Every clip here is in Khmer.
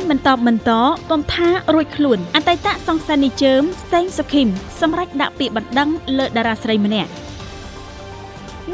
មិនតបមិនតកុំថារួចខ្លួនអតីតសង្សានីជើមសេងសុខីមសម្រាប់ដាក់ពាក្យបណ្ដឹងលើតារាស្រីម្នាក់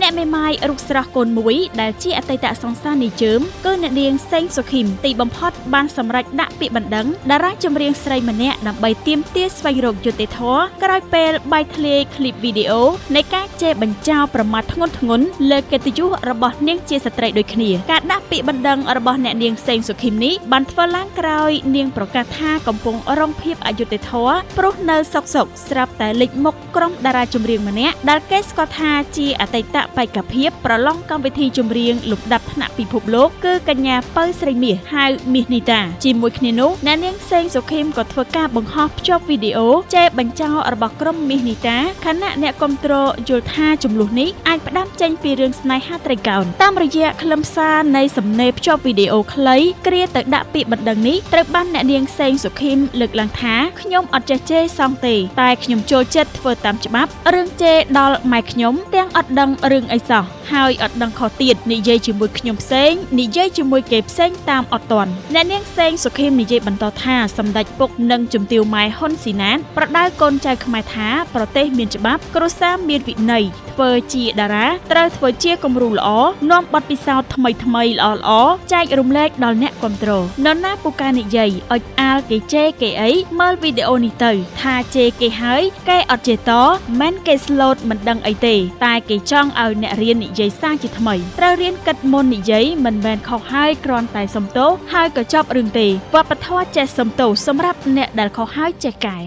អ្នកមេម៉ាយរូបស្រស់កូនមួយដែលជាអតីតសង្សានីជើមគឺអ្នកនាងសេងសុខីមទីបំផុតបានសម្រេចដាក់ពាក្យបណ្ដឹងតារាចម្រៀងស្រីម្នាក់ដើម្បីទាមទារស្វែងរកយុត្តិធម៌ក្រោយពេលបែកធ្លាយឃ្លីបវីដេអូនៃការជេរបញ្ចោលប្រមាថធ្ងន់ធ្ងរលើកិត្តិយសរបស់នាងជាស្ត្រីដូចគ្នាការដាក់ពាក្យបណ្ដឹងរបស់អ្នកនាងសេងសុខីមនេះបានធ្វើឡើងក្រោយនាងប្រកាសថាកំពុងរងភាពអយុត្តិធម៌ព្រោះនៅសុកស្រាប់តែលេចមុខក្រុមតារាចម្រៀងម្នាក់ដែលគេស្គាល់ថាជាអតីតបេក្ខភាពប្រឡងកម្មវិធីចម្រៀងលំដាប់ថ្នាក់ពិភពលោកគឺកញ្ញាពៅស្រីមាសហៅមាសនីតាជាមួយគ្នានោះអ្នកនាងសេងសុខីមក៏ធ្វើការបង្ហោះភ្ជាប់វីដេអូចែកបញ្ចោលរបស់ក្រុមមាសនីតាខណៈអ្នកគាំទ្រយល់ថាចំនួននេះអាចផ្ដាំចេញពីរឿងស្នេហាត្រីកោណតាមរយៈខ្លឹមសារនៃសំណេរភ្ជាប់វីដេអូខ្លីគ្រាទៅដាក់ពាក្យបណ្ដឹងនេះត្រូវបានអ្នកនាងសេងសុខីមលើកឡើងថាខ្ញុំអត់ចេះជេរសងទេតែខ្ញុំចូលចិត្តធ្វើតាមច្បាប់រឿងជេរដល់ម៉ែខ្ញុំទាំងអត់ដឹងរឿងអីសោះហើយអត់ដឹងខុសទៀតនិយាយជាមួយខ្ញុំផ្សេងនិយាយជាមួយគេផ្សេងតាមអត់ទាន់អ្នកនាងសេងសុខីមនិយាយបន្តថាសម្ដេចពុកនិងជំទាវម៉ែហ៊ុនស៊ីណាតប្រដៅកូនចៅខ្មែរថាប្រទេសមានច្បាប់គ្រួសារមានវិន័យធ្វើជាតារាត្រូវធ្វើជាគំរូល្អនាំបទពិសោធន៍ថ្មីល្អចែករំលែកដល់អ្នកគាំទ្រនរណាពូកែនិយាយអុចអាលគេជេរគេអីមើលវីដេអូនេះទៅថាជេរគេហើយគេអត់ជេរតមិនគេស្លូតមិនដឹងអីទេតែគេចង់ឲ្យអ្នករៀននិយាយសារជាថ្មីត្រូវរៀនគិតមុននិយាយមិនមែនខុសហើយគ្រាន់តែសុំទោសហើយក៏ចប់រឿងទេវប្បធម៌ចេះសុំទោសសម្រាប់អ្នកដែលខុសហើយចេះកែ